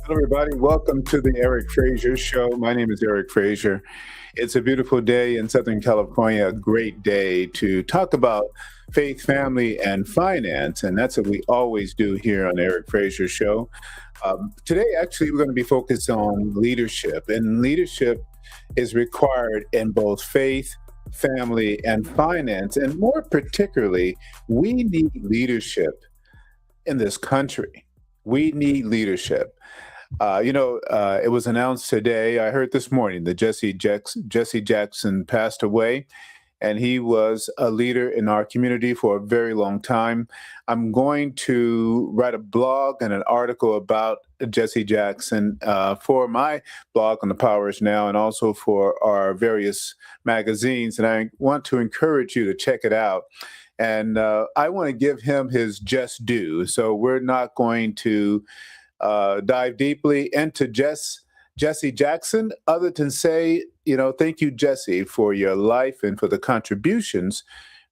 Hello, everybody. Welcome to the Eric Frazier Show. My name is Eric Frazier. It's a beautiful day in Southern California, a great day to talk about faith, family, and finance. And that's what we always do here on Eric Frazier Show. Today, actually, we're going to be focused on leadership. And leadership is required in both faith, family, and finance. And more particularly, we need leadership in this country. We need leadership. It was announced today. I heard this morning that Jesse Jackson passed away, and he was a leader in our community for a very long time. I'm going to write a blog and an article about Jesse Jackson for my blog on the Powers Now and also for our various magazines. And I want to encourage you to check it out. And I want to give him his just due. So we're not going to dive deeply into Jesse Jackson, other than say, thank you, Jesse, for your life and for the contributions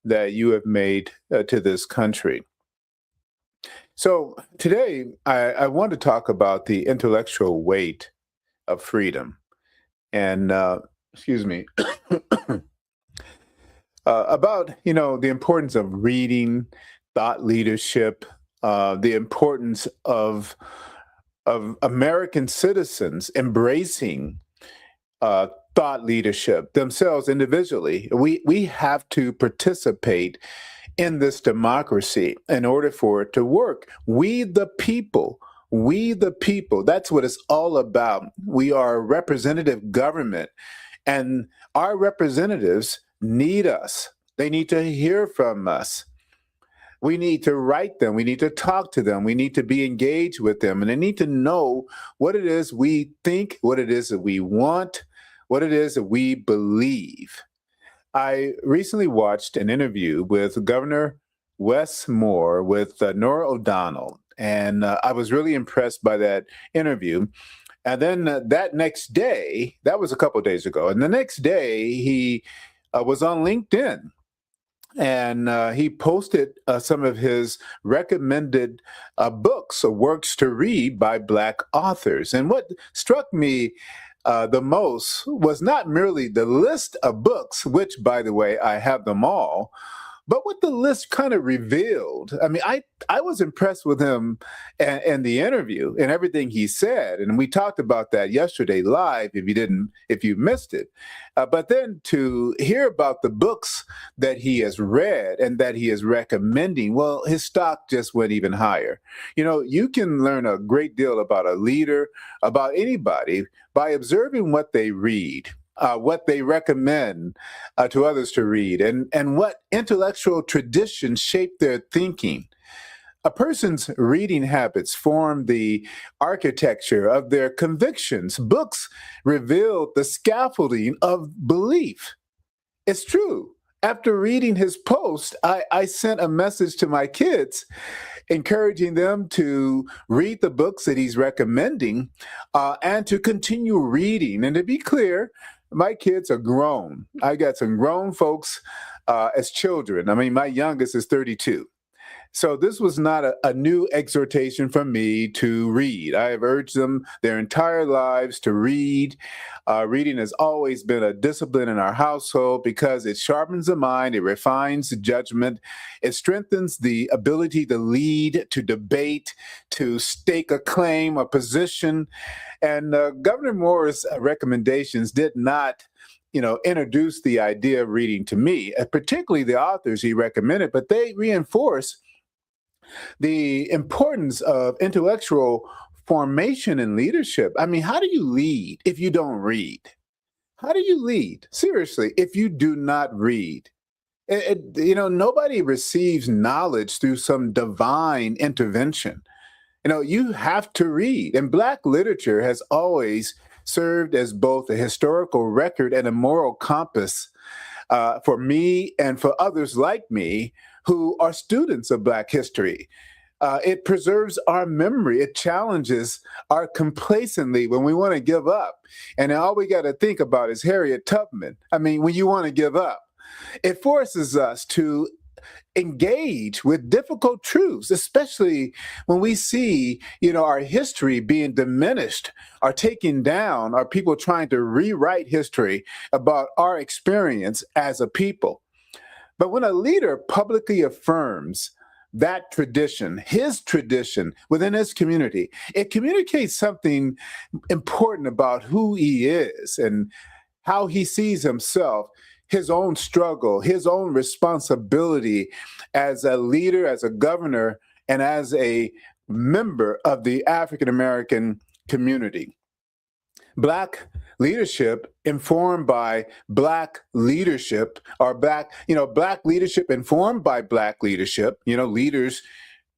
that you have made to this country. So today, I want to talk about the intellectual weight of freedom. And, excuse me, about, the importance of reading, thought leadership, the importance of American citizens embracing thought leadership themselves individually. We have to participate in this democracy in order for it to work. We the people, that's what it's all about. We are a representative government, and our representatives need us. They need to hear from us. We need to write them. We need to talk to them. We need to be engaged with them. And they need to know what it is we think, what it is that we want, what it is that we believe. I recently watched an interview with Governor Wes Moore with Nora O'Donnell, and I was really impressed by that interview. And then that next day, that was a couple of days ago, and the next day he was on LinkedIn. And he posted some of his recommended books or works to read by Black authors. And what struck me the most was not merely the list of books, which, by the way, I have them all, but what the list kind of revealed. I mean, I was impressed with him and the interview and everything he said. And we talked about that yesterday live if you missed it. But then to hear about the books that he has read and that he is recommending, well, his stock just went even higher. You can learn a great deal about a leader, about anybody, by observing what they read. What they recommend to others to read, and what intellectual traditions shape their thinking. A person's reading habits form the architecture of their convictions. Books reveal the scaffolding of belief. It's true. After reading his post, I sent a message to my kids encouraging them to read the books that he's recommending and to continue reading. And to be clear, my kids are grown. I got some grown folks as children. I mean, my youngest is 32. So this was not a new exhortation from me to read. I have urged them their entire lives to read. Reading has always been a discipline in our household because it sharpens the mind, it refines the judgment, it strengthens the ability to lead, to debate, to stake a claim, a position. And Governor Moore's recommendations did not introduce the idea of reading to me, particularly the authors he recommended, but they reinforce the importance of intellectual formation and leadership. I mean, how do you lead if you don't read? How do you lead? Seriously, if you do not read? Nobody receives knowledge through some divine intervention. You have to read. And Black literature has always served as both a historical record and a moral compass for me and for others like me who are students of Black history. It preserves our memory. It challenges our complacency when we want to give up. And all we got to think about is Harriet Tubman. I mean, when you want to give up, it forces us to engage with difficult truths, especially when we see, our history being diminished or taken down, or people trying to rewrite history about our experience as a people. But when a leader publicly affirms that tradition, his tradition within his community, it communicates something important about who he is and how he sees himself, his own struggle, his own responsibility as a leader, as a governor, and as a member of the African American community. Black leadership informed by Black leadership, or Black leadership informed by Black leadership, leaders,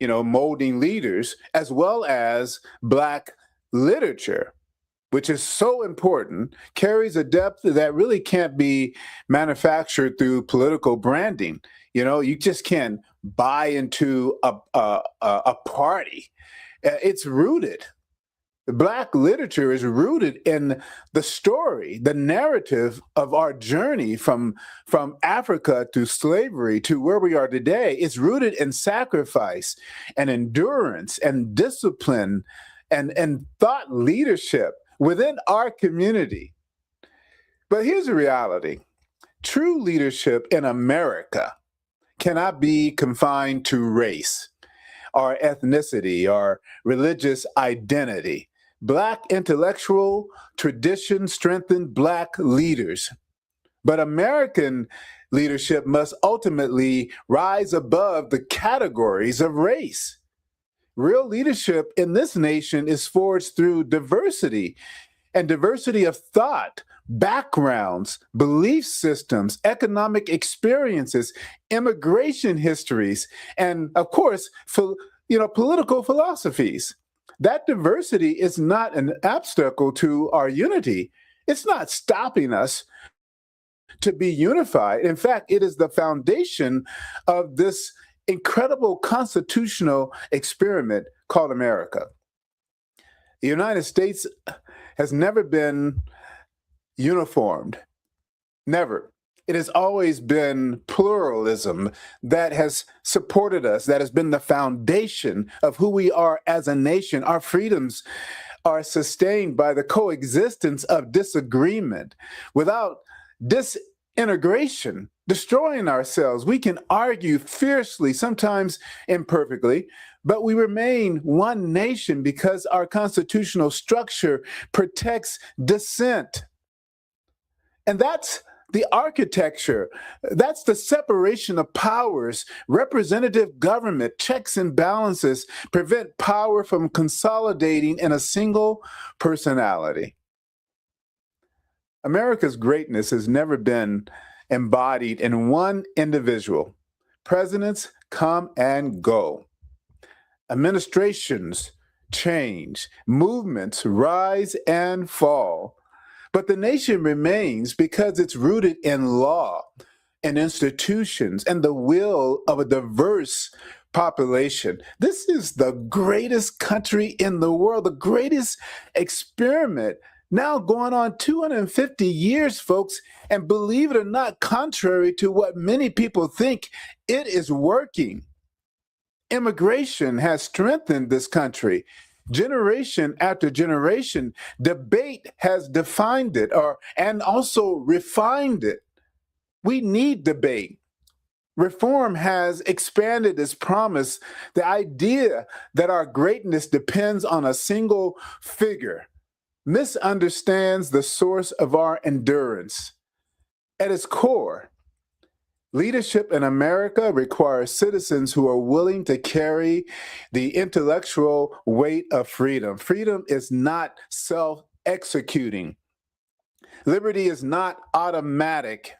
molding leaders, as well as Black literature, which is so important, carries a depth that really can't be manufactured through political branding. You just can't buy into a party. It's rooted. Black literature is rooted in the story, the narrative of our journey from Africa to slavery to where we are today. It's rooted in sacrifice and endurance and discipline and thought leadership within our community. But here's the reality. True leadership in America cannot be confined to race or ethnicity or religious identity. Black intellectual tradition strengthened Black leaders. But American leadership must ultimately rise above the categories of race. Real leadership in this nation is forged through diversity, and diversity of thought, backgrounds, belief systems, economic experiences, immigration histories, and of course, political philosophies. That diversity is not an obstacle to our unity. It's not stopping us to be unified. In fact, it is the foundation of this incredible constitutional experiment called America. The United States has never been uniformed. Never. It has always been pluralism that has supported us, that has been the foundation of who we are as a nation. Our freedoms are sustained by the coexistence of disagreement. Without disintegration, destroying ourselves, we can argue fiercely, sometimes imperfectly, but we remain one nation because our constitutional structure protects dissent. And that's the architecture. That's the separation of powers. Representative government, checks and balances prevent power from consolidating in a single personality. America's greatness has never been embodied in one individual. Presidents come and go. Administrations change. Movements rise and fall. But the nation remains because it's rooted in law and institutions and the will of a diverse population. This is the greatest country in the world, the greatest experiment, now going on 250 years, folks. And believe it or not, contrary to what many people think, it is working. Immigration has strengthened this country. Generation after generation, debate has defined it and also refined it. We need debate. Reform has expanded its promise. The idea that our greatness depends on a single figure misunderstands the source of our endurance. At its core, leadership in America requires citizens who are willing to carry the intellectual weight of freedom. Freedom is not self-executing. Liberty is not automatic.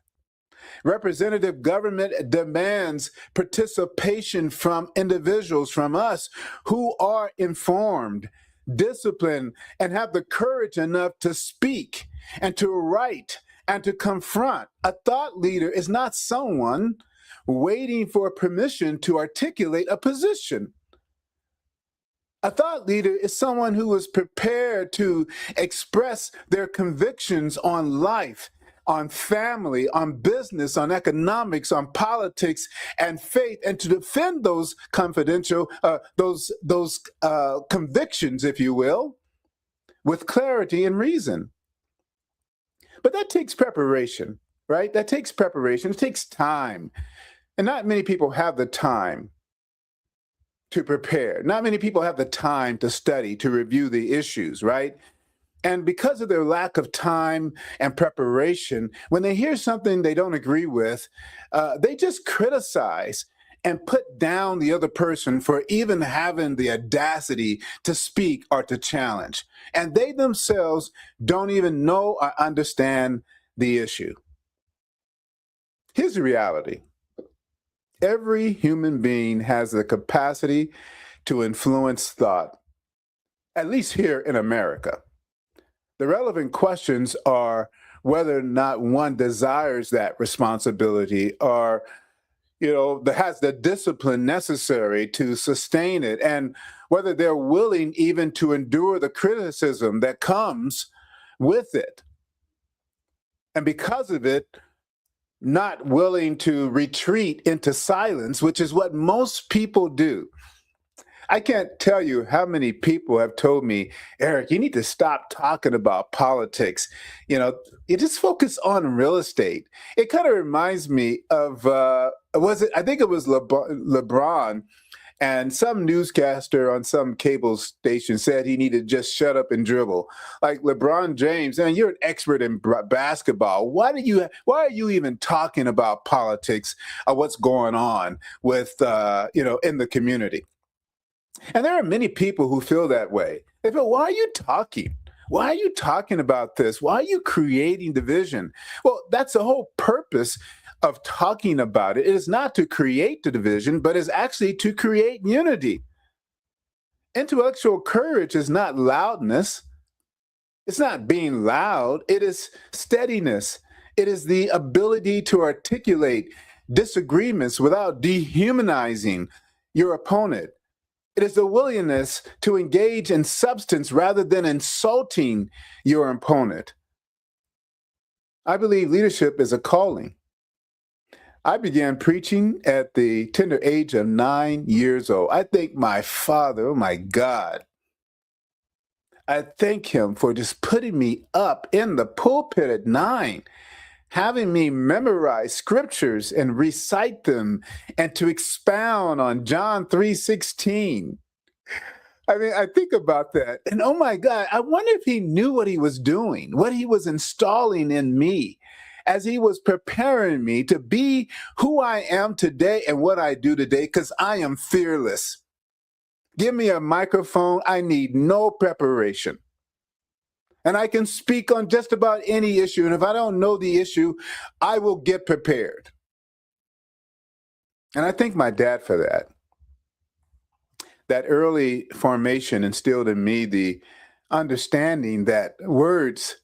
Representative government demands participation from individuals, from us, who are informed, disciplined, and have the courage enough to speak and to write and to confront. A thought leader is not someone waiting for permission to articulate a position. A thought leader is someone who is prepared to express their convictions on life, on family, on business, on economics, on politics and faith, and to defend those confidential, those convictions, if you will, with clarity and reason. But that takes preparation, right? That takes preparation. It takes time. And not many people have the time to prepare. Not many people have the time to study, to review the issues, right? And because of their lack of time and preparation, when they hear something they don't agree with, they just criticize and put down the other person for even having the audacity to speak or to challenge. And they themselves don't even know or understand the issue. Here's the reality. Every human being has the capacity to influence thought, at least here in America. The relevant questions are whether or not one desires that responsibility or, that has the discipline necessary to sustain it, and whether they're willing even to endure the criticism that comes with it. And because of it, not willing to retreat into silence, which is what most people do. I can't tell you how many people have told me, Eric, you need to stop talking about politics. You just focus on real estate. It kind of reminds me of, I think it was LeBron, and some newscaster on some cable station said he needed to just shut up and dribble. Like LeBron James, and you're an expert in basketball. Why are you even talking about politics or what's going on with, in the community? And there are many people who feel that way. They feel, why are you talking? Why are you talking about this? Why are you creating division? Well, that's the whole purpose of talking about it. It is not to create the division, but is actually to create unity. Intellectual courage is not loudness. It's not being loud. It is steadiness. It is the ability to articulate disagreements without dehumanizing your opponent. It is the willingness to engage in substance rather than insulting your opponent. I believe leadership is a calling. I began preaching at the tender age of 9 years old. I thank my father, oh my God. I thank him for just putting me up in the pulpit at 9, having me memorize scriptures and recite them and to expound on John 3:16. I mean, I think about that and oh my God, I wonder if he knew what he was doing, what he was installing in me as he was preparing me to be who I am today and what I do today, because I am fearless. Give me a microphone, I need no preparation. And I can speak on just about any issue. And if I don't know the issue, I will get prepared. And I thank my dad for that. That early formation instilled in me the understanding that words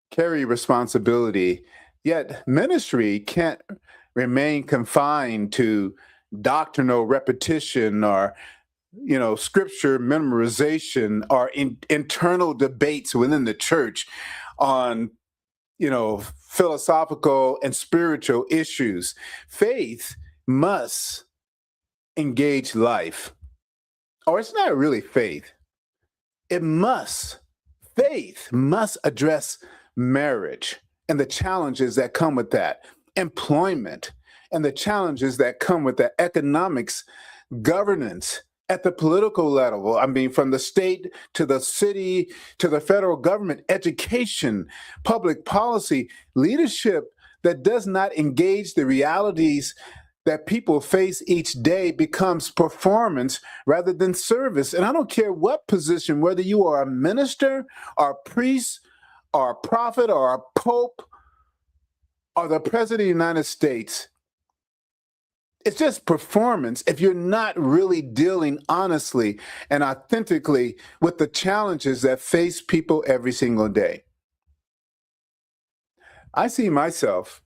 carry responsibility, yet ministry can't remain confined to doctrinal repetition or scripture memorization or internal debates within the church on, philosophical and spiritual issues. Faith must engage life. Or it's not really faith. Faith must address marriage and the challenges that come with that, employment and the challenges that come with that, economics, governance, at the political level, I mean, from the state to the city to the federal government, education, public policy, leadership that does not engage the realities that people face each day becomes performance rather than service. And I don't care what position, whether you are a minister or a priest or a prophet or a pope or the president of the United States, it's just performance if you're not really dealing honestly and authentically with the challenges that face people every single day. I see myself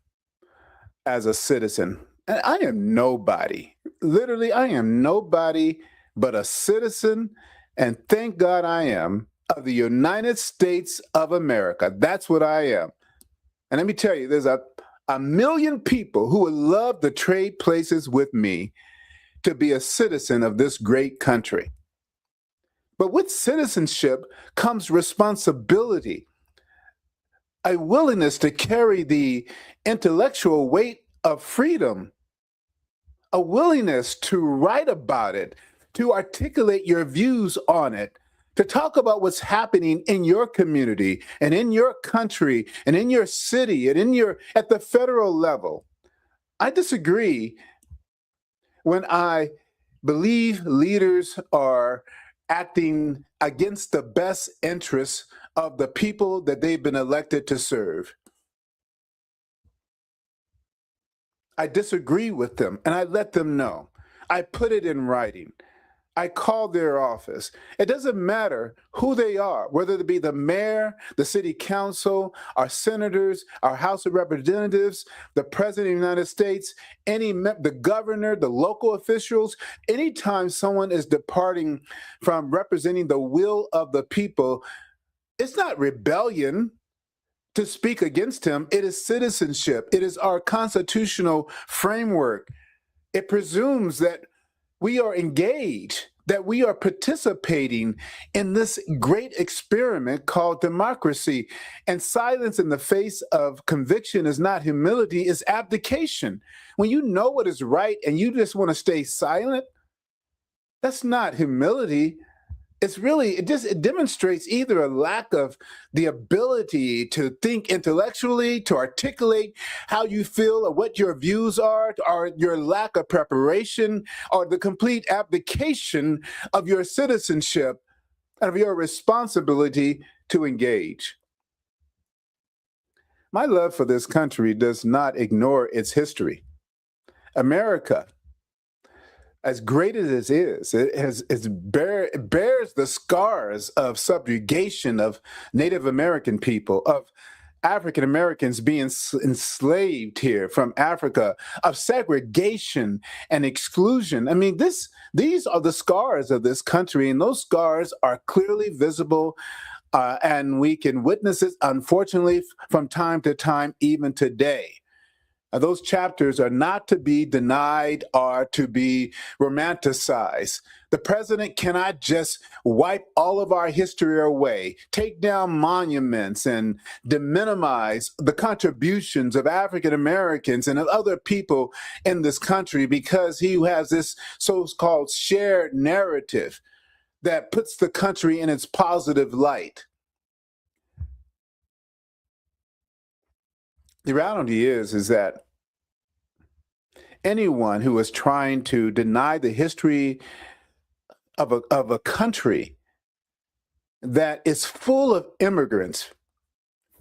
as a citizen, and I am nobody. Literally, I am nobody but a citizen, and thank God I am, of the United States of America. That's what I am. And let me tell you, there's a million people who would love to trade places with me to be a citizen of this great country. But with citizenship comes responsibility, a willingness to carry the intellectual weight of freedom, a willingness to write about it, to articulate your views on it, to talk about what's happening in your community and in your country and in your city and at the federal level. I disagree when I believe leaders are acting against the best interests of the people that they've been elected to serve. I disagree with them, and I let them know. I put it in writing. I call their office. It doesn't matter who they are, whether it be the mayor, the city council, our senators, our House of Representatives, the President of the United States, the governor, the local officials. Anytime someone is departing from representing the will of the people, it's not rebellion to speak against him. It is citizenship. It is our constitutional framework. It presumes that we are engaged, that we are participating in this great experiment called democracy. And silence in the face of conviction is not humility, it's abdication. When you know what is right and you just want to stay silent, that's not humility. It demonstrates either a lack of the ability to think intellectually, to articulate how you feel or what your views are, or your lack of preparation, or the complete abdication of your citizenship and of your responsibility to engage. My love for this country does not ignore its history. America, as great as it is, it bears the scars of subjugation of Native American people, of African Americans being enslaved here from Africa, of segregation and exclusion. I mean, these are the scars of this country, and those scars are clearly visible, and we can witness it, unfortunately, from time to time, even today. Those chapters are not to be denied or to be romanticized. The president cannot just wipe all of our history away, take down monuments, and minimize the contributions of African Americans and of other people in this country because he has this so-called shared narrative that puts the country in its positive light. The reality is that anyone who is trying to deny the history of a country that is full of immigrants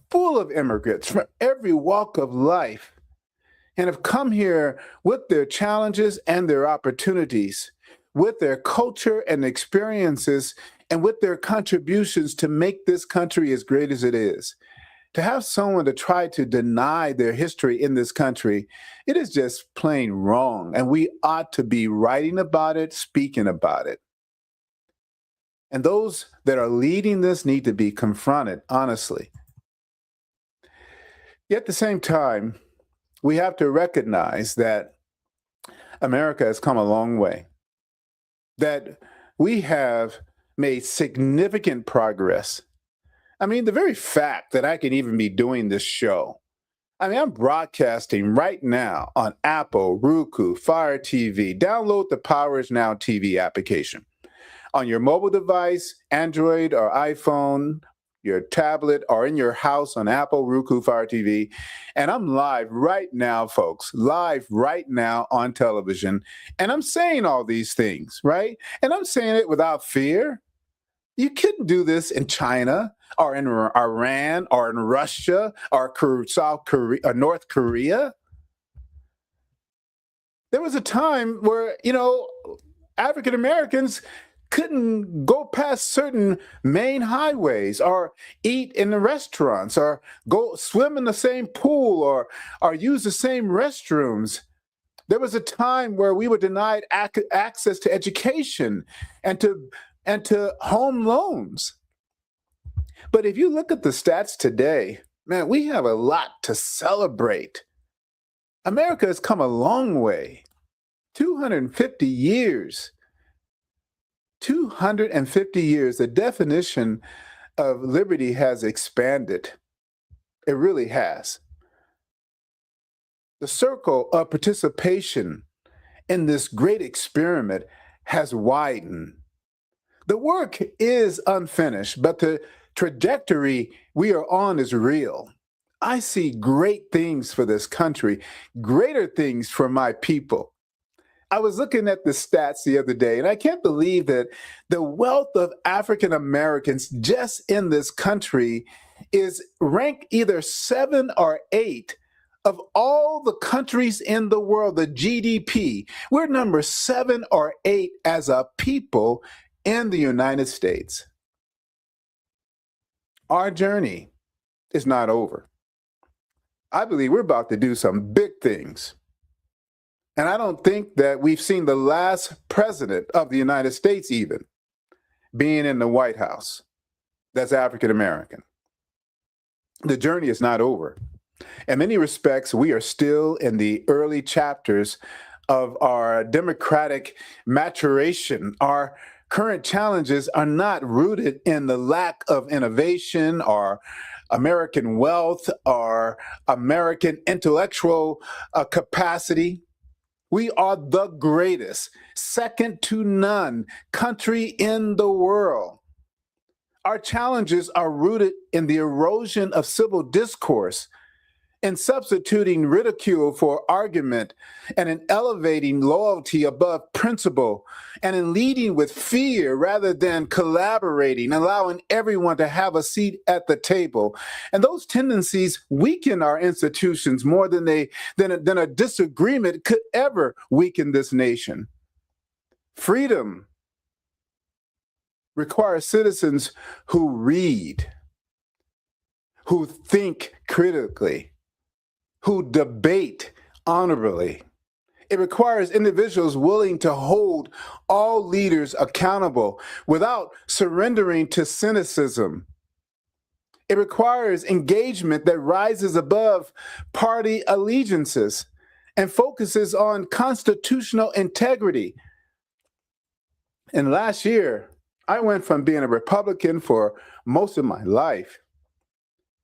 from every walk of life, and have come here with their challenges and their opportunities, with their culture and experiences, and with their contributions to make this country as great as it is. To have someone to try to deny their history in this country, it is just plain wrong. And we ought to be writing about it, speaking about it. And those that are leading this need to be confronted, honestly. Yet at the same time, we have to recognize that America has come a long way, that we have made significant progress. I mean, the very fact that I can even be doing this show. I mean, I'm broadcasting right now on Apple, Roku, Fire TV. Download the Powers Now TV application on your mobile device, Android or iPhone, your tablet, or in your house on Apple, Roku, Fire TV. And I'm live right now, folks, live right now on television. And I'm saying all these things, right? And I'm saying it without fear. You couldn't do this in China or in Iran or in Russia or South Korea or North Korea. There was a time where, African Americans couldn't go past certain main highways or eat in the restaurants or go swim in the same pool or use the same restrooms. There was a time where we were denied access to education and to home loans. But if you look at the stats today, Man, we have a lot to celebrate. America has come a long way. 250 years. 250 years. The definition of liberty has expanded. It really has. The circle of participation in this great experiment has widened. The work is unfinished, but the trajectory we are on is real. I see great things for this country, greater things for my people. I was looking at the stats the other day, and I can't believe that the wealth of African Americans just in this country is ranked either 7 or 8 of all the countries in the world, the GDP. We're number 7 or 8 as a people in the United States. Our journey is not over. I believe we're about to do some big things. And I don't think that we've seen the last president of the United States even being in the White House that's African American. The journey is not over. In many respects, we are still in the early chapters of our democratic maturation. Our current challenges are not rooted in the lack of innovation or American wealth or American intellectual capacity. We are the greatest, second to none country in the world. Our challenges are rooted in the erosion of civil discourse, in substituting ridicule for argument, and in elevating loyalty above principle, and in leading with fear rather than collaborating, allowing everyone to have a seat at the table. And those tendencies weaken our institutions more than a disagreement could ever weaken this nation. Freedom requires citizens who read, who think critically, who debate honorably. It requires individuals willing to hold all leaders accountable without surrendering to cynicism. It requires engagement that rises above party allegiances and focuses on constitutional integrity. And last year, I went from being a Republican for most of my life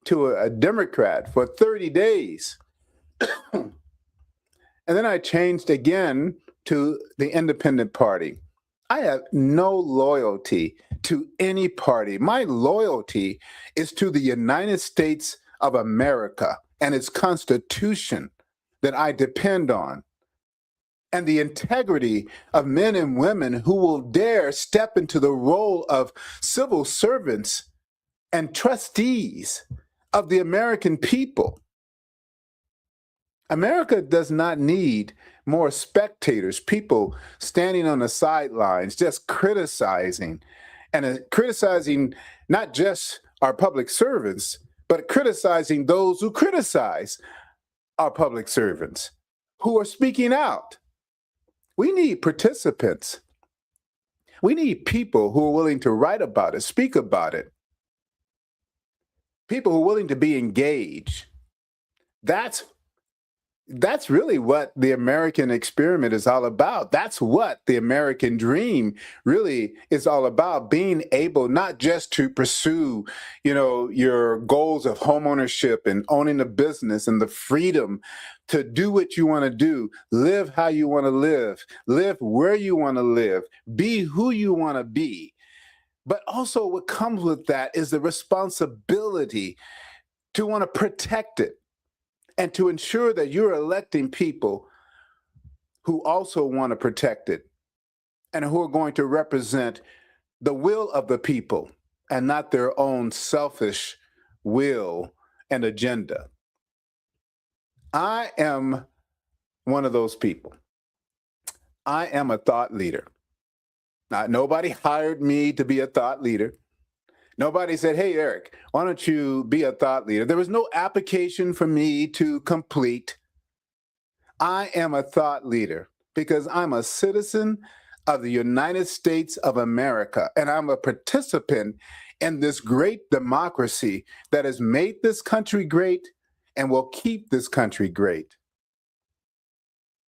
to a Democrat for 30 days. And then I changed again to the Independent Party. I have no loyalty to any party. My loyalty is to the United States of America and its Constitution that I depend on, and the integrity of men and women who will dare step into the role of civil servants and trustees of the American people. America does not need more spectators, people standing on the sidelines, just criticizing, and criticizing not just our public servants, but criticizing those who criticize our public servants, who are speaking out. We need participants. We need people who are willing to write about it, speak about it, people who are willing to be engaged. That's really what the American experiment is all about. That's what the American dream really is all about, being able not just to pursue, your goals of homeownership and owning a business and the freedom to do what you want to do, live how you want to live where you want to live, be who you want to be. But also what comes with that is the responsibility to want to protect it, and to ensure that you're electing people who also want to protect it and who are going to represent the will of the people and not their own selfish will and agenda. I am one of those people. I am a thought leader. Now, nobody hired me to be a thought leader. Nobody said, hey, Eric, why don't you be a thought leader? There was no application for me to complete. I am a thought leader because I'm a citizen of the United States of America, and I'm a participant in this great democracy that has made this country great and will keep this country great.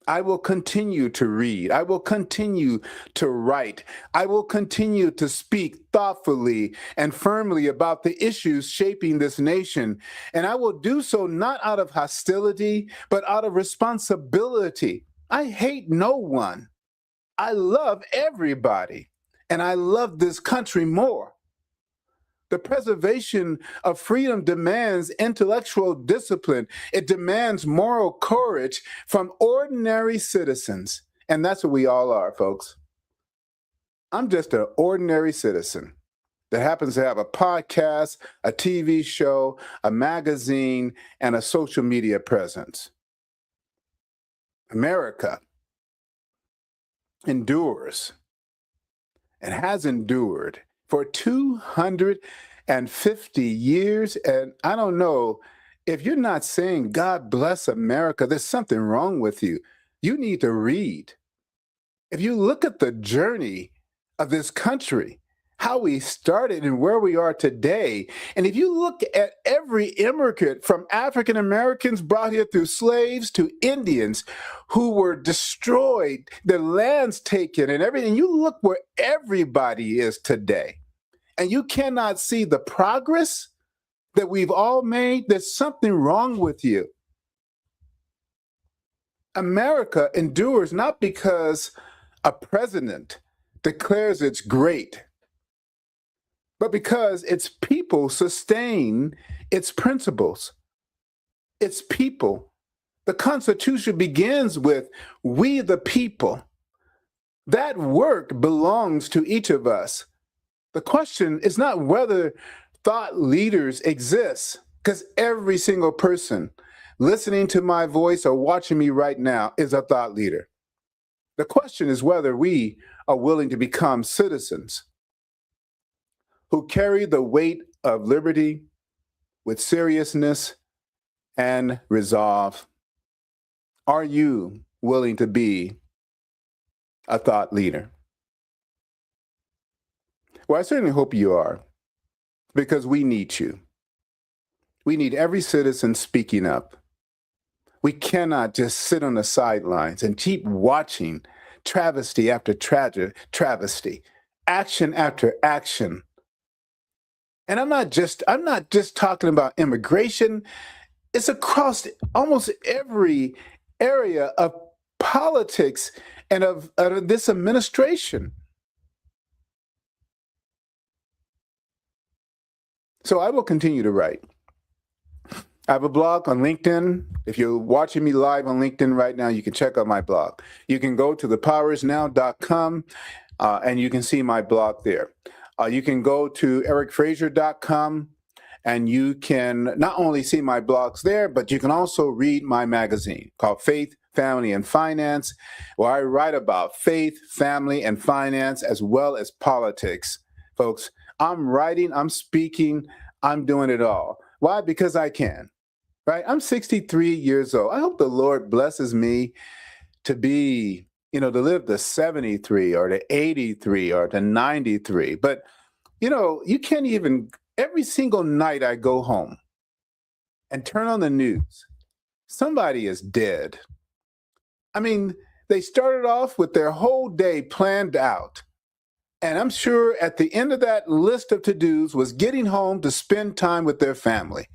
I will continue to read. I will continue to write. I will continue to speak thoughtfully and firmly about the issues shaping this nation. And I will do so not out of hostility, but out of responsibility. I hate no one. I love everybody. And I love this country more. The preservation of freedom demands intellectual discipline. It demands moral courage from ordinary citizens. And that's what we all are, folks. I'm just an ordinary citizen that happens to have a podcast, a TV show, a magazine, and a social media presence. America endures and has endured for 250 years. And I don't know, if you're not saying God bless America, there's something wrong with you. You need to read. If you look at the journey of this country, how we started and where we are today, and if you look at every immigrant from African Americans brought here through slaves to Indians who were destroyed, their lands taken and everything, you look where everybody is today. And you cannot see the progress that we've all made, there's something wrong with you. America endures not because a president declares it's great, but because its people sustain its principles. Its people. The Constitution begins with "we the people." That work belongs to each of us. The question is not whether thought leaders exist, because every single person listening to my voice or watching me right now is a thought leader. The question is whether we are willing to become citizens who carry the weight of liberty with seriousness and resolve. Are you willing to be a thought leader? Well, I certainly hope you are, because we need you. We need every citizen speaking up. We cannot just sit on the sidelines and keep watching travesty after travesty, action after action. And I'm not just talking about immigration. It's across almost every area of politics and of this administration. So I will continue to write. I have a blog on LinkedIn. If you're watching me live on LinkedIn right now, you can check out my blog. You can go to thepowerisnow.com and you can see my blog there. You can go to ericfrazier.com and you can not only see my blogs there, but you can also read my magazine called Faith, Family, and Finance, where I write about faith, family, and finance, as well as politics. Folks, I'm writing, I'm speaking, I'm doing it all. Why? Because I can, right? I'm 63 years old. I hope the Lord blesses me to be, to live to 73 or to 83 or to 93. But, you can't even, every single night I go home and turn on the news, somebody is dead. I mean, they started off with their whole day planned out. And I'm sure at the end of that list of to-dos was getting home to spend time with their family.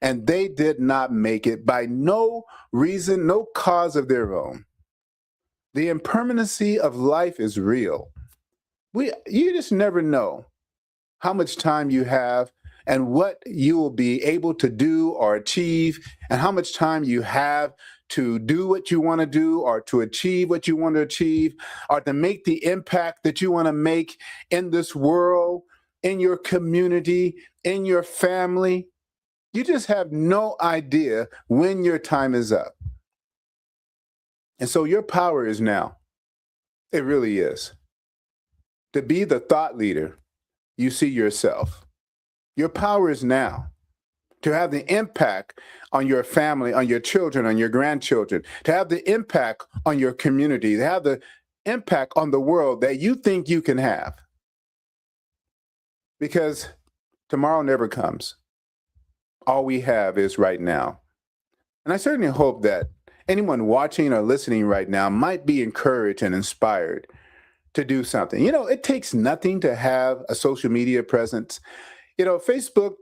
And they did not make it by no reason, no cause of their own. The impermanency of life is real. You just never know how much time you have and what you will be able to do or achieve, and how much time you have to do what you want to do or to achieve what you want to achieve or to make the impact that you want to make in this world, in your community, in your family. You just have no idea when your time is up. And so your power is now. It really is. To be the thought leader you see yourself. Your power is now. To have the impact on your family, on your children, on your grandchildren, to have the impact on your community, to have the impact on the world that you think you can have. Because Tomorrow never comes. All we have is right now. And I certainly hope that anyone watching or listening right now might be encouraged and inspired to do something. It takes nothing to have a social media presence. Facebook,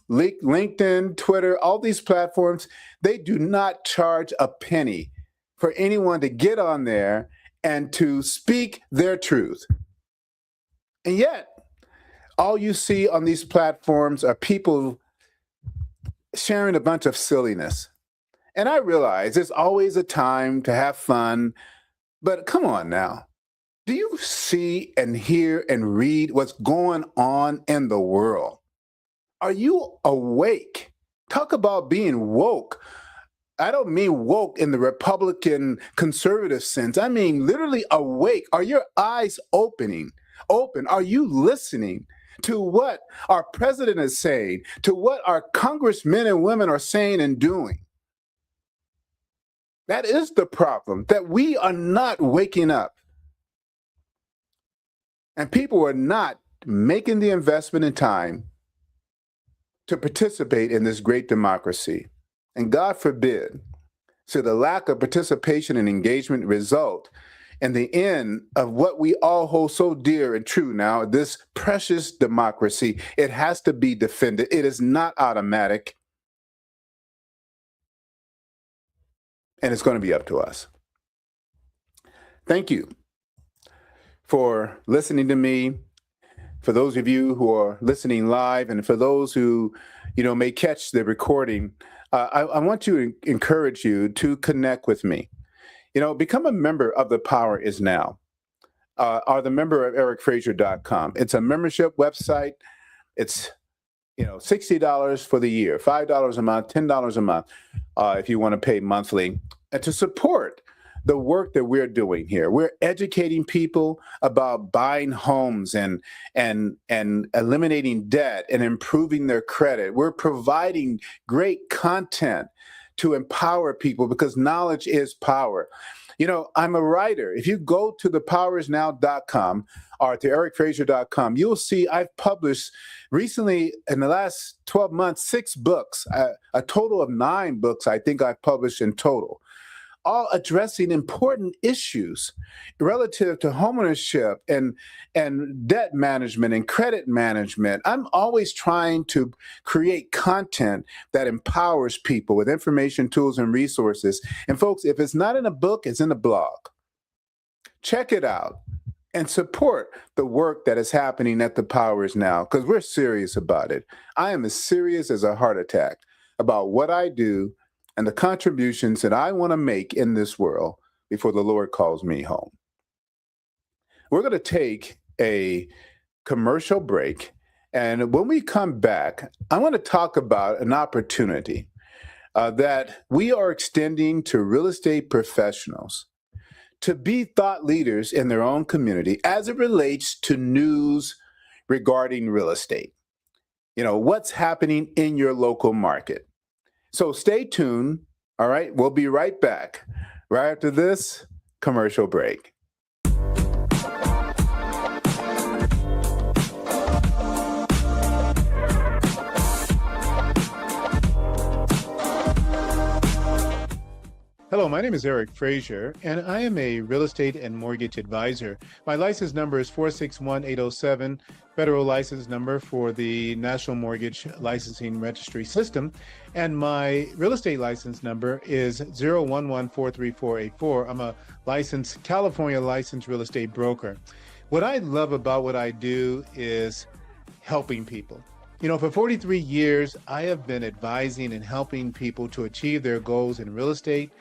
LinkedIn, Twitter, all these platforms, they do not charge a penny for anyone to get on there and to speak their truth. And yet, all you see on these platforms are people sharing a bunch of silliness. And I realize there's always a time to have fun, but come on now. Do you see and hear and read what's going on in the world? Are you awake? Talk about being woke. I don't mean woke in the Republican conservative sense. I mean literally awake. Are your eyes open? Are you listening to what our president is saying, to what our congressmen and women are saying and doing? That is the problem, that we are not waking up. And people are not making the investment in time to participate in this great democracy. And God forbid, so the lack of participation and engagement result in the end of what we all hold so dear and true now, this precious democracy. It has to be defended. It is not automatic. And it's going to be up to us. Thank you for listening to me. For those of you who are listening live, and for those who, may catch the recording, I want to encourage you to connect with me. Become a member of The Power Is Now, or the member of ericfrazier.com. It's a membership website. It's, $60 for the year, $5 a month, $10 a month, if you want to pay monthly, and to support the work that we're doing here. We're educating people about buying homes and eliminating debt and improving their credit. We're providing great content to empower people because knowledge is power. I'm a writer. If you go to thepowerisnow.com or to ericfrazier.com, you'll see I've published recently in the last 12 months, 6 books, a total of 9 books I think I've published in total, all addressing important issues relative to homeownership and debt management and credit management. I'm always trying to create content that empowers people with information, tools, and resources. And folks, if it's not in a book, it's in a blog. Check it out and support the work that is happening at The Power Is Now, because we're serious about it. I am as serious as a heart attack about what I do and the contributions that I want to make in this world before the Lord calls me home. We're going to take a commercial break. And when we come back, I want to talk about an opportunity that we are extending to real estate professionals to be thought leaders in their own community as it relates to news regarding real estate. What's happening in your local market. So stay tuned. All right, we'll be right back right after this commercial break. Hello, my name is Eric Frazier, and I am a real estate and mortgage advisor. My license number is 461807, federal license number for the National Mortgage Licensing Registry System, and my real estate license number is 011-43484. I'm a California licensed real estate broker. What I love about what I do is helping people. For 43 years, I have been advising and helping people to achieve their goals in real estate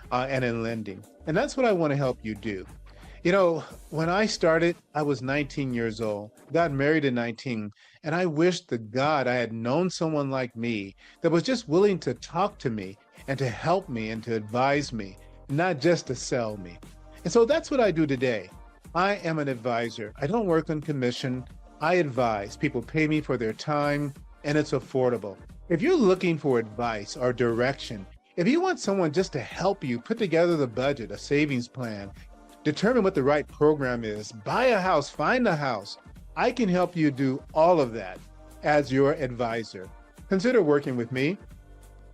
and in lending. And that's what I want to help you do. When I started, I was 19 years old, got married at 19, and I wished to God I had known someone like me that was just willing to talk to me and to help me and to advise me, not just to sell me. And so that's what I do today. I am an advisor. I don't work on commission. I advise. People pay me for their time, and it's affordable. If you're looking for advice or direction, if you want someone just to help you put together the budget, a savings plan, determine what the right program is, buy a house, find a house, I can help you do all of that. as your advisor. Consider working with me.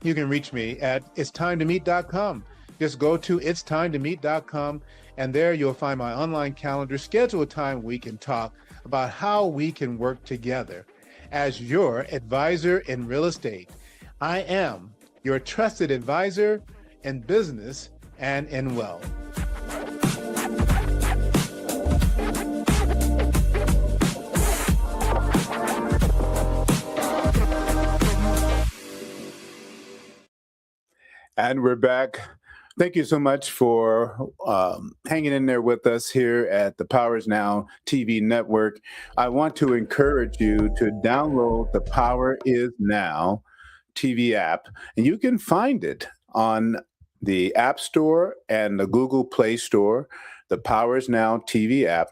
You can reach me at it'stimetomeet.com. Just go to it'stimetomeet.com, and there you'll find my online calendar. Schedule a time we can talk about how we can work together as your advisor in real estate. I am your trusted advisor in business and in wealth. And we're back. Thank you so much for hanging in there with us here at the Powers Now TV network. I want to encourage you to download the Power Is Now TV app, and you can find it on the App Store and the Google Play Store, the Power Is Now TV app.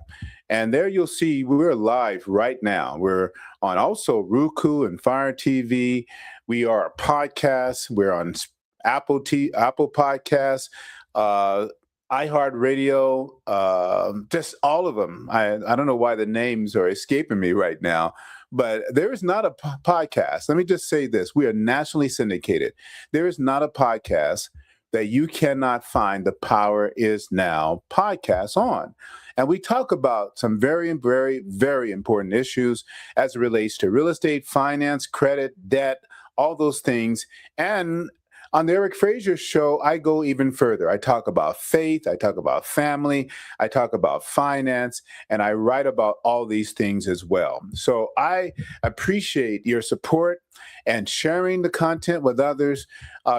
And there you'll see we're live right now. We're on also Roku and Fire TV. We are a podcast. We're on Apple Podcasts, iHeartRadio, just all of them. I don't know why the names are escaping me right now, but there is not a podcast. Let me just say this. We are nationally syndicated. There is not a podcast that you cannot find the Power Is Now podcast on. And we talk about some very, very, very important issues as it relates to real estate, finance, credit, debt, all those things. And on the Eric Frazier Show, I go even further. I talk about faith, I talk about family, I talk about finance, and I write about all these things as well. So I appreciate your support and sharing the content with others,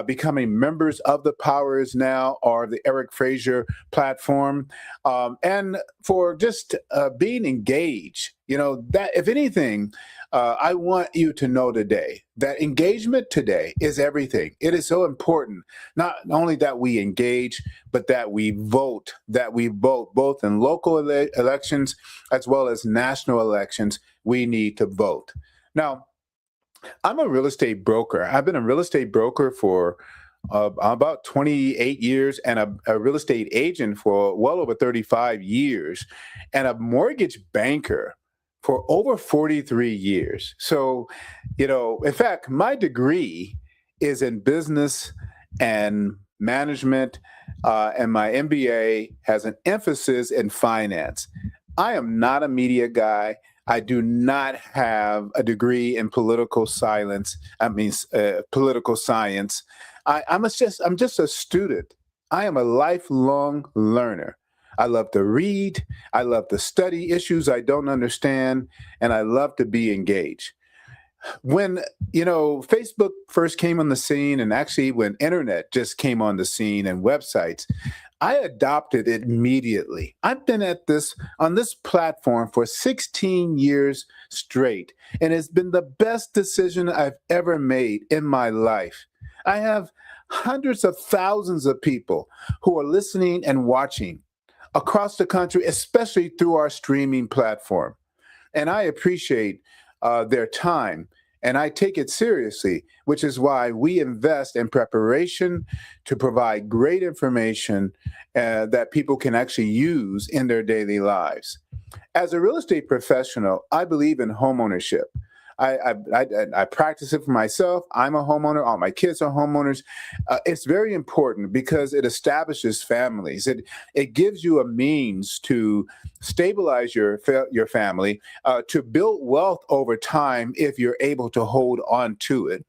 becoming members of the Power Is Now or the Eric Frazier platform, and for just being engaged. You know, that if anything, I want you to know today that engagement today is everything. It is so important, not only that we engage, but that we vote, both in local elections as well as national elections. We need to vote. Now, I'm a real estate broker. I've been a real estate broker for about 28 years and a real estate agent for well over 35 years and a mortgage banker for over 43 years. So, you know, in fact, my degree is in business and management, and my MBA has an emphasis in finance. I am not a media guy. I do not have a degree in political science. Political science. I'm just a student. I am a lifelong learner. I love to read. I love to study issues I don't understand, and I love to be engaged. When, you know, Facebook first came on the scene, and actually when internet just came on the scene and websites, I adopted it immediately. I've been on this platform for 16 years straight, and it's been the best decision I've ever made in my life. I have hundreds of thousands of people who are listening and watching across the country, especially through our streaming platform. And I appreciate their time, and I take it seriously, which is why we invest in preparation to provide great information that people can actually use in their daily lives. As a real estate professional, I believe in homeownership. I practice it for myself. I'm a homeowner. All my kids are homeowners. It's very important because it establishes families. It gives you a means to stabilize your family, to build wealth over time if you're able to hold on to it.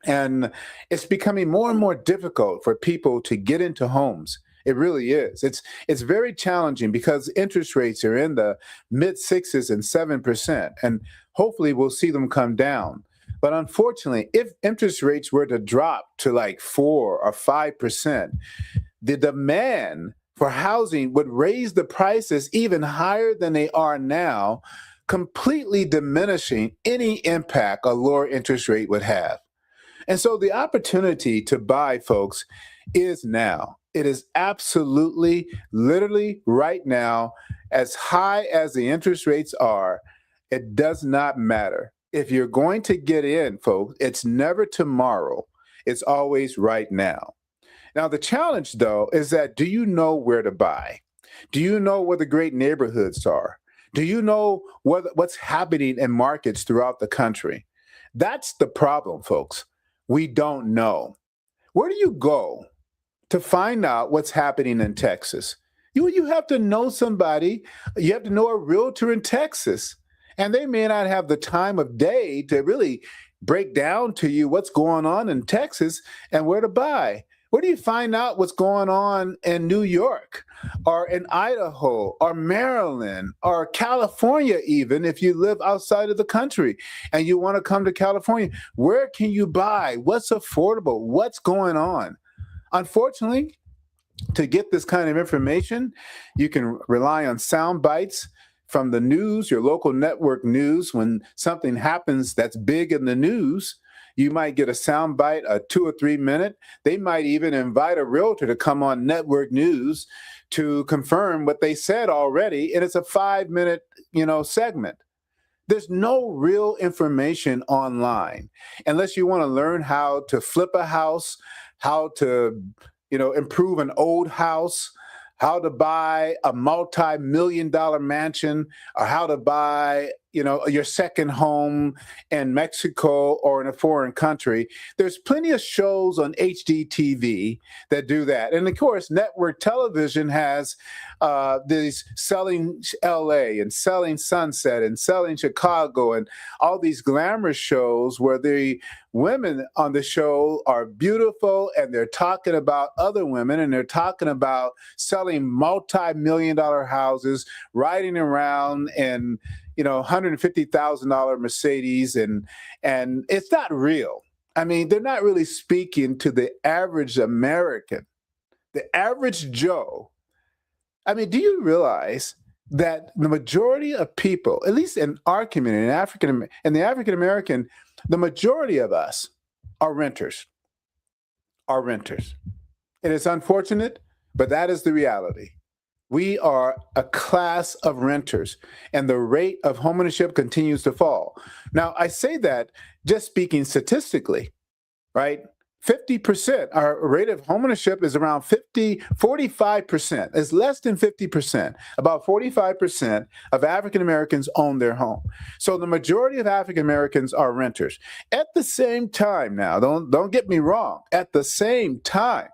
And it's becoming more and more difficult for people to get into homes. It really is. It's very challenging because interest rates are in the mid 6s and 7%, and hopefully we'll see them come down. But unfortunately, if interest rates were to drop to like 4 or 5%, the demand for housing would raise the prices even higher than they are now, completely diminishing any impact a lower interest rate would have. And so the opportunity to buy, folks, is now. It is absolutely, literally right now, as high as the interest rates are, it does not matter. If you're going to get in, folks, it's never tomorrow. It's always right now. Now, the challenge, though, is that do you know where to buy? Do you know where the great neighborhoods are? Do you know what's happening in markets throughout the country? That's the problem, folks. We don't know. Where do you go to find out what's happening in Texas? You have to know somebody. You have to know a realtor in Texas, and they may not have the time of day to really break down to you what's going on in Texas and where to buy. Where do you find out what's going on in New York or in Idaho or Maryland or California, even if you live outside of the country and you want to come to California? Where can you buy? What's affordable? What's going on? Unfortunately, to get this kind of information, you can rely on sound bites from the news, your local network news. When something happens that's big in the news, you might get a sound bite, a 2 or 3 minute. They might even invite a realtor to come on network news to confirm what they said already, and it's a 5 minute, segment. There's no real information online unless you want to learn how to flip a house, how to, improve an old house, how to buy a multi-million dollar mansion, or how to buy, your second home in Mexico or in a foreign country. There's plenty of shows on HDTV that do that. And of course, network television has these Selling LA and Selling Sunset and Selling Chicago and all these glamorous shows where the women on the show are beautiful and they're talking about other women and they're talking about selling multi-million dollar houses, riding around in $150,000 Mercedes, and it's not real. I mean, they're not really speaking to the average American, the average Joe. I mean, do you realize that the majority of people, at least in our community, in the African American, the majority of us are renters. Are renters. It is unfortunate, but that is the reality. We are a class of renters, and the rate of homeownership continues to fall. Now, I say that just speaking statistically, right? 50%, our rate of homeownership is around 45%. It's less than 50%. About 45% of African Americans own their home. So the majority of African Americans are renters. At the same time now, don't get me wrong, at the same time,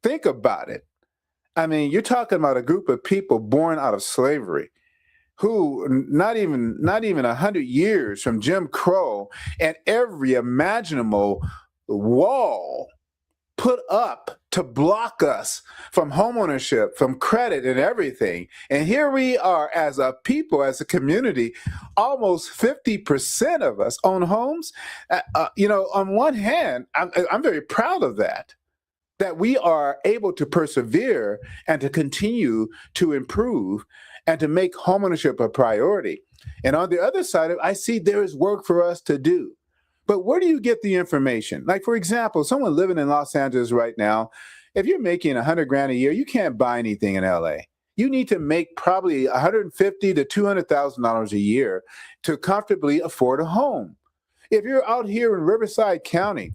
think about it. I mean, you're talking about a group of people born out of slavery who not even 100 years from Jim Crow and every imaginable wall put up to block us from homeownership, from credit and everything. And here we are as a people, as a community, almost 50% of us own homes. On one hand, I'm very proud of that we are able to persevere and to continue to improve and to make homeownership a priority. And on the other side, I see there is work for us to do. But where do you get the information? Like, for example, someone living in Los Angeles right now, if you're making $100,000 a year, you can't buy anything in LA. You need to make probably $150,000 to $200,000 a year to comfortably afford a home. If you're out here in Riverside County,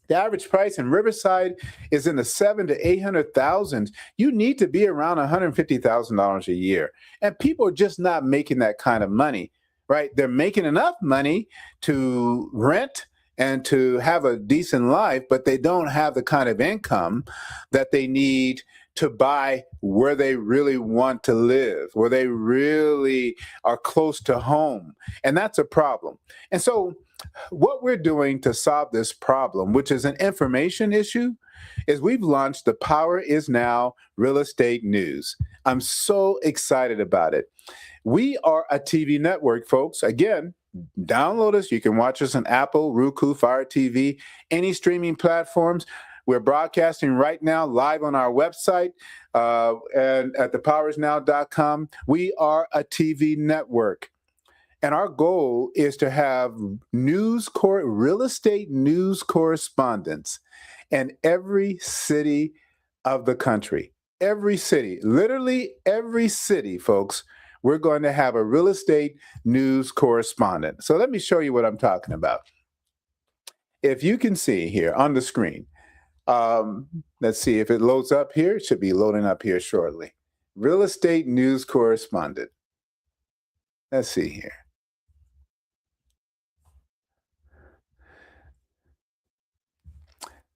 the average price in Riverside is in the $700,000 to $800,000. You need to be around $150,000 a year. And people are just not making that kind of money, right? They're making enough money to rent and to have a decent life, but they don't have the kind of income that they need to buy where they really want to live, where they really are close to home. And that's a problem. And so what we're doing to solve this problem, which is an information issue, is we've launched the Power Is Now Real Estate News. I'm so excited about it. We are a TV network, folks. Again, download us. You can watch us on Apple, Roku, Fire TV, any streaming platforms. We're broadcasting right now live on our website and at thepowerisnow.com. We are a TV network. And our goal is to have real estate news correspondents in every city of the country. Every city, literally every city, folks. We're going to have a real estate news correspondent. So let me show you what I'm talking about. If you can see here on the screen, let's see if it loads up here. It should be loading up here shortly. Real estate news correspondent. Let's see here.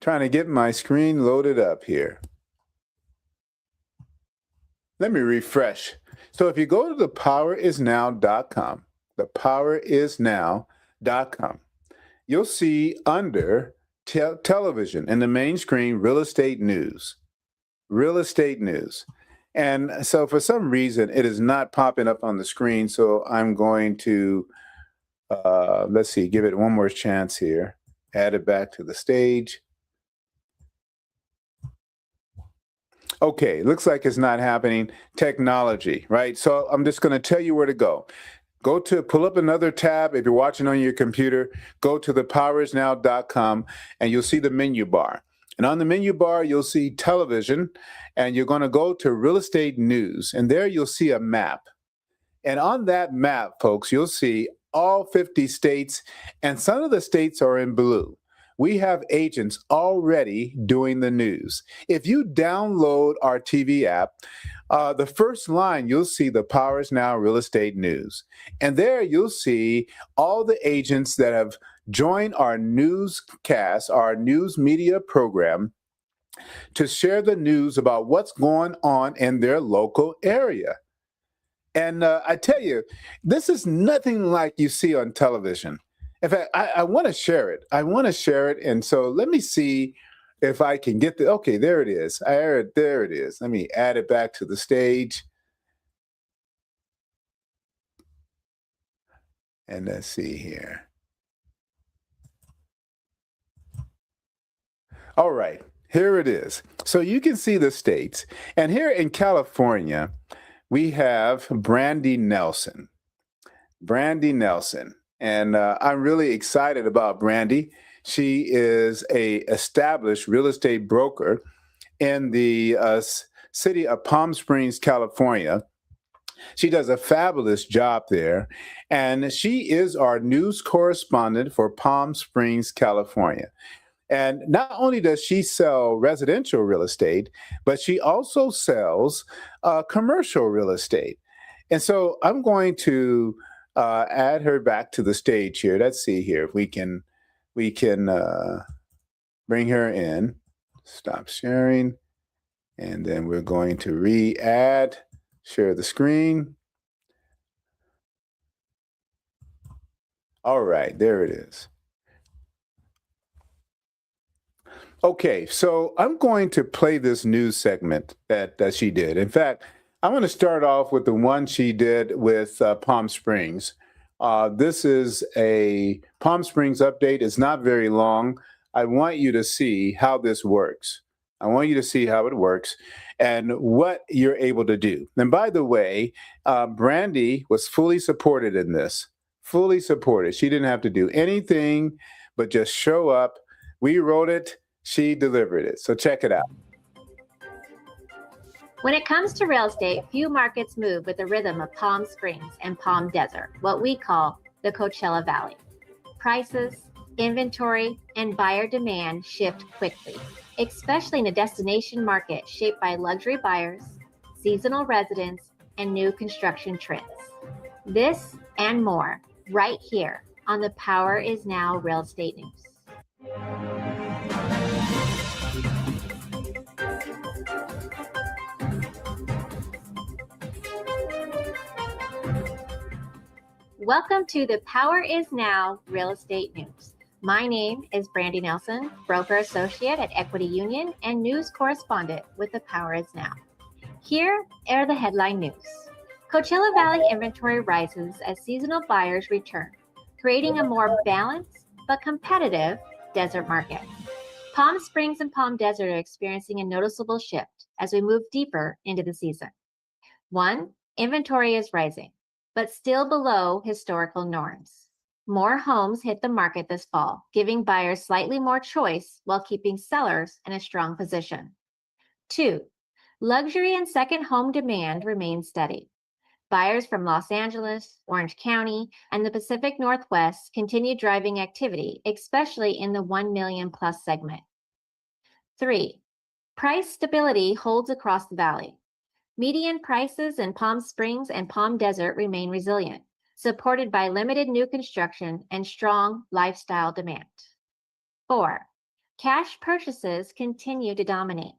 Trying to get my screen loaded up here. Let me refresh. So if you go to thepowerisnow.com, thepowerisnow.com, you'll see under television in the main screen, real estate news. Real estate news. And so for some reason, it is not popping up on the screen. So I'm going to, let's see, give it one more chance here. Add it back to the stage. Okay, looks like it's not happening. Technology, right? So I'm just going to tell you where to go. Pull up another tab. If you're watching on your computer, go to thepowerisnow.com and you'll see the menu bar. And on the menu bar, you'll see television, and you're going to go to real estate news. And there you'll see a map. And on that map, folks, you'll see all 50 states, and some of the states are in blue. We have agents already doing the news. If you download our TV app, the first line, you'll see the Powers Now Real Estate News. And there you'll see all the agents that have joined our newscast, our news media program, to share the news about what's going on in their local area. And I tell you, this is nothing like you see on television. In fact, I want to share it. And so let me see if I can get okay, there it is. There it is. Let me add it back to the stage. And let's see here. All right, here it is. So you can see the states. And here in California, we have Brandy Nelson. Brandy Nelson. And I'm really excited about Brandy. She is a established real estate broker in the city of Palm Springs, California. She does a fabulous job there. And she is our news correspondent for Palm Springs, California. And not only does she sell residential real estate, but she also sells commercial real estate. And so I'm going to add her back to the stage here. Let's see here if we can bring her in. Stop sharing, and then we're going to re-add. Share the screen. All right, there it is. Okay, so I'm going to play this news segment that she did. In fact, I'm going to start off with the one she did with Palm Springs. This is a Palm Springs update. It's not very long. I want you to see how this works. I want you to see how it works and what you're able to do. And by the way, Brandy was fully supported in this, fully supported. She didn't have to do anything but just show up. We wrote it. She delivered it. So check it out. When it comes to real estate, few markets move with the rhythm of Palm Springs and Palm Desert, what we call the Coachella Valley. Prices, inventory, and buyer demand shift quickly, especially in a destination market shaped by luxury buyers, seasonal residents, and new construction trends. This and more right here on the Power is Now Real Estate News. Welcome to the Power is Now Real Estate News. My name is Brandy Nelson, broker associate at Equity Union and news correspondent with the Power is Now. Here are the headline news. Coachella Valley inventory rises as seasonal buyers return, creating a more balanced but competitive desert market. Palm Springs and Palm Desert are experiencing a noticeable shift as we move deeper into the season. 1, inventory is rising, but still below historical norms. More homes hit the market this fall, giving buyers slightly more choice while keeping sellers in a strong position. 2, luxury and second home demand remains steady. Buyers from Los Angeles, Orange County, and the Pacific Northwest continue driving activity, especially in the 1 million plus segment. 3, price stability holds across the valley. Median prices in Palm Springs and Palm Desert remain resilient, supported by limited new construction and strong lifestyle demand. 4. Cash purchases continue to dominate.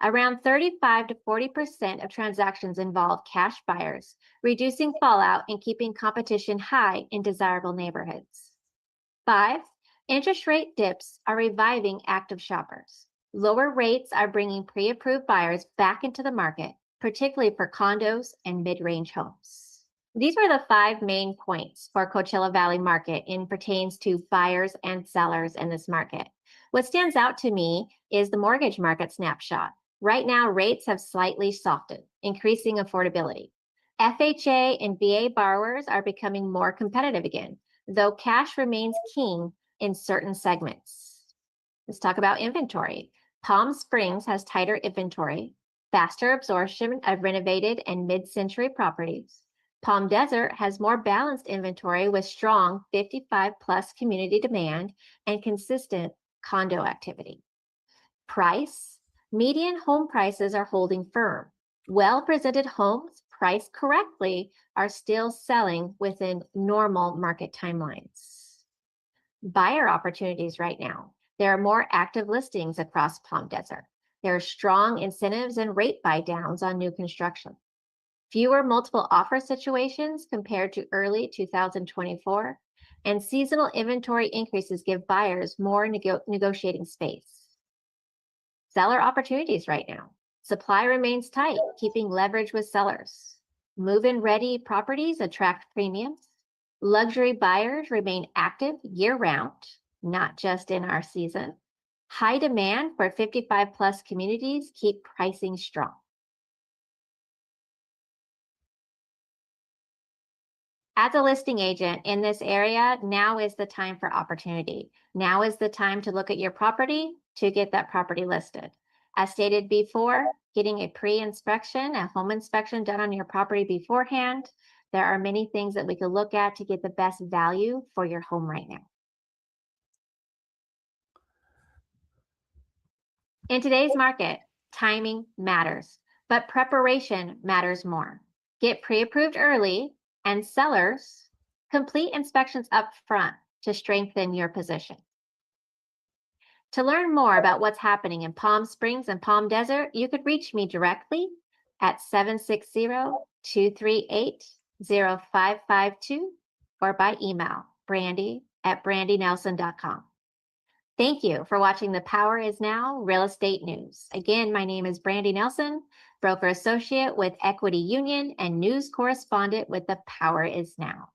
Around 35 to 40% of transactions involve cash buyers, reducing fallout and keeping competition high in desirable neighborhoods. 5. Interest rate dips are reviving active shoppers. Lower rates are bringing pre-approved buyers back into the market, particularly for condos and mid-range homes. These were the 5 main points for Coachella Valley market in pertains to buyers and sellers in this market. What stands out to me is the mortgage market snapshot. Right now, rates have slightly softened, increasing affordability. FHA and VA borrowers are becoming more competitive again, though cash remains king in certain segments. Let's talk about inventory. Palm Springs has tighter inventory, faster absorption of renovated and mid-century properties. Palm Desert has more balanced inventory with strong 55-plus community demand and consistent condo activity. Price. Median home prices are holding firm. Well-presented homes priced correctly are still selling within normal market timelines. Buyer opportunities right now. There are more active listings across Palm Desert. There are strong incentives and rate buy downs on new construction. Fewer multiple offer situations compared to early 2024, and seasonal inventory increases give buyers more negotiating space. Seller opportunities right now. Supply remains tight, keeping leverage with sellers. Move-in ready properties attract premiums. Luxury buyers remain active year-round, not just in our season. High demand for 55-plus communities keep pricing strong. As a listing agent in this area, now is the time for opportunity. Now is the time to look at your property to get that property listed. As stated before, getting a pre-inspection, a home inspection done on your property beforehand. There are many things that we could look at to get the best value for your home right now. In today's market, timing matters, but preparation matters more. Get pre-approved early, and sellers, complete inspections up front to strengthen your position. To learn more about what's happening in Palm Springs and Palm Desert, you could reach me directly at 760-238-0552 or by email, brandy@brandynelson.com. Thank you for watching The Power Is Now Real Estate News. Again, my name is Brandy Nelson, broker associate with Equity Union and news correspondent with The Power Is Now.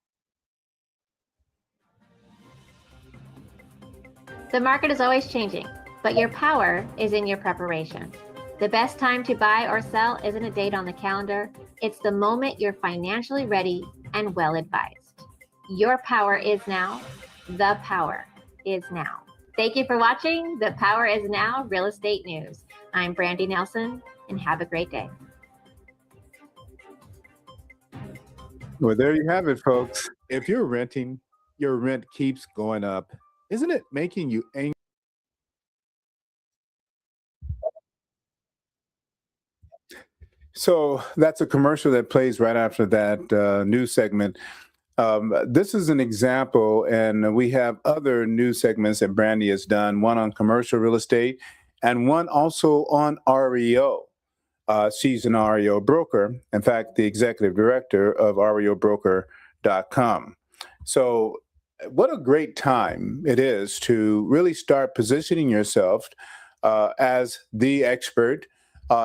The market is always changing, but your power is in your preparation. The best time to buy or sell isn't a date on the calendar. It's the moment you're financially ready and well advised. Your power is now. The power is now. Thank you for watching The Power Is Now Real Estate News. I'm Brandy Nelson, and have a great day. Well, there you have it, folks. If you're renting, your rent keeps going up. Isn't it making you angry? So that's a commercial that plays right after that news segment. This is an example, and we have other news segments that Brandy has done, one on commercial real estate and one also on REO. She's an REO broker, in fact, the executive director of REObroker.com. So what a great time it is to really start positioning yourself as the expert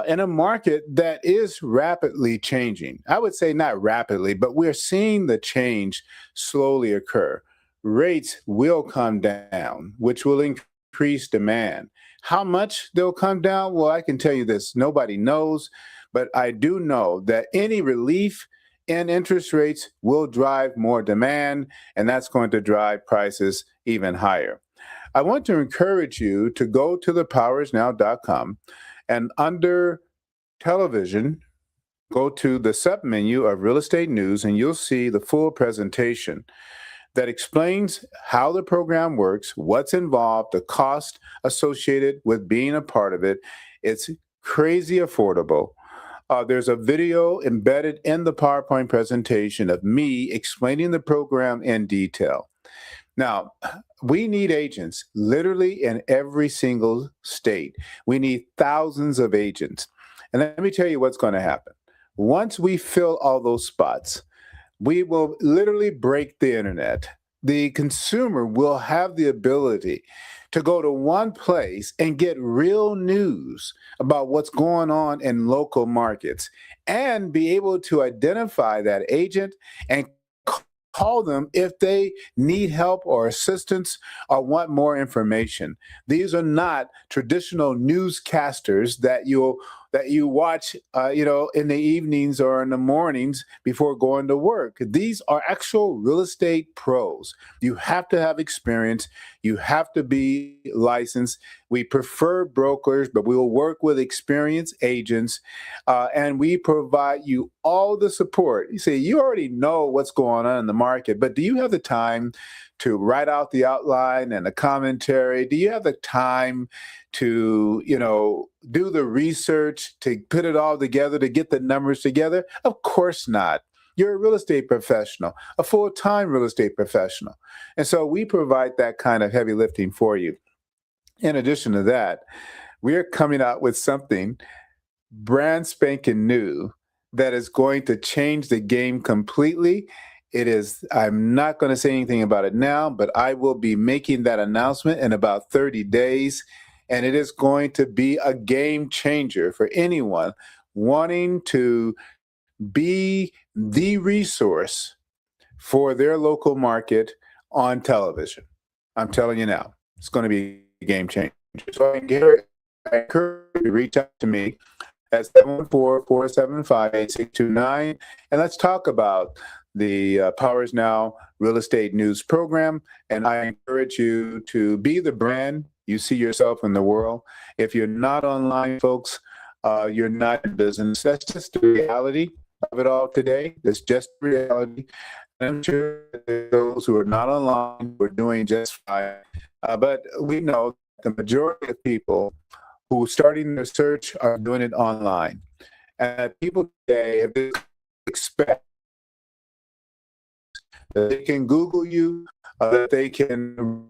in a market that is rapidly changing. I would say not rapidly, but we're seeing the change slowly occur. Rates will come down, which will increase demand. How much they'll come down? Well, I can tell you this, nobody knows, but I do know that any relief in interest rates will drive more demand, and that's going to drive prices even higher. I want to encourage you to go to thepowerisnow.com and under television, go to the submenu of real estate news, and you'll see the full presentation that explains how the program works, what's involved, the cost associated with being a part of it. It's crazy affordable. There's a video embedded in the PowerPoint presentation of me explaining the program in detail. Now, we need agents literally in every single state. We need thousands of agents. And let me tell you what's going to happen. Once we fill all those spots, we will literally break the internet. The consumer will have the ability to go to one place and get real news about what's going on in local markets and be able to identify that agent and call them if they need help or assistance or want more information. These are not traditional newscasters that you watch, in the evenings or in the mornings before going to work. These are actual real estate pros. You have to have experience. You have to be licensed. We prefer brokers, but we will work with experienced agents, and we provide you all the support. You say you already know what's going on in the market, but do you have the time to write out the outline and the commentary? Do you have the time to, do the research, to put it all together, to get the numbers together? Of course not. You're a real estate professional, a full-time real estate professional. And so we provide that kind of heavy lifting for you. In addition to that, we are coming out with something brand spanking new that is going to change the game completely. I'm not going to say anything about it now, but I will be making that announcement in about 30 days. And it is going to be a game changer for anyone wanting to be the resource for their local market on television. I'm telling you now, it's going to be a game changer. So I encourage you to reach out to me at 714-475-8629, and let's talk about the Power is Now Real Estate News Program. And I encourage you to be the brand you see yourself in the world. If you're not online, folks, you're not in business. That's just the reality of it all today. That's just reality. I'm sure those who are not online were doing just fine. But we know the majority of people who are starting their search are doing it online. And people today have this expect that they can Google you, that they can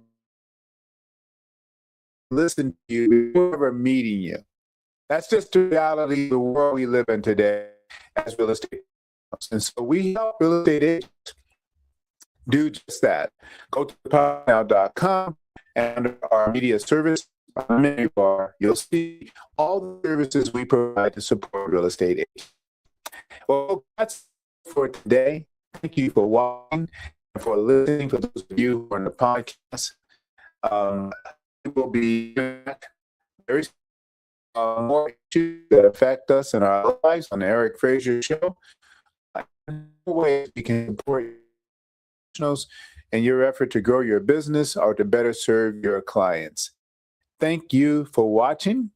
listen to you before ever meeting you. That's just the reality of the world we live in today as real estate. And so we help real estate agents do just that. Go to powernow.com, and under our media service menu bar, you'll see all the services we provide to support real estate agents. Well, that's for today. Thank you for watching and for listening. For those of you who are on the podcast, we will be back very soon. More issues that affect us in our lives on the Eric Frazier Show. Ways we can support professionals in your effort to grow your business or to better serve your clients. Thank you for watching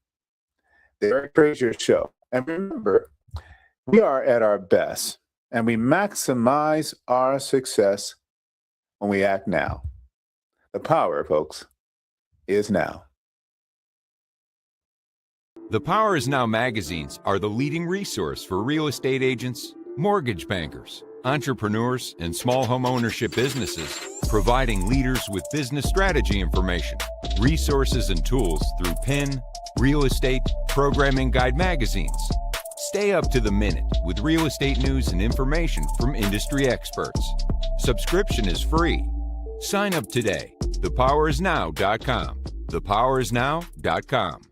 the Eric Frazier Show. And remember, we are at our best and we maximize our success when we act now. The power, folks, is now. The Power is Now magazines are the leading resource for real estate agents, mortgage bankers, entrepreneurs, and small home ownership businesses, providing leaders with business strategy information, resources, and tools through PIN, real estate, programming guide magazines. Stay up to the minute with real estate news and information from industry experts. Subscription is free. Sign up today. ThePowerisNow.com. ThePowerisNow.com.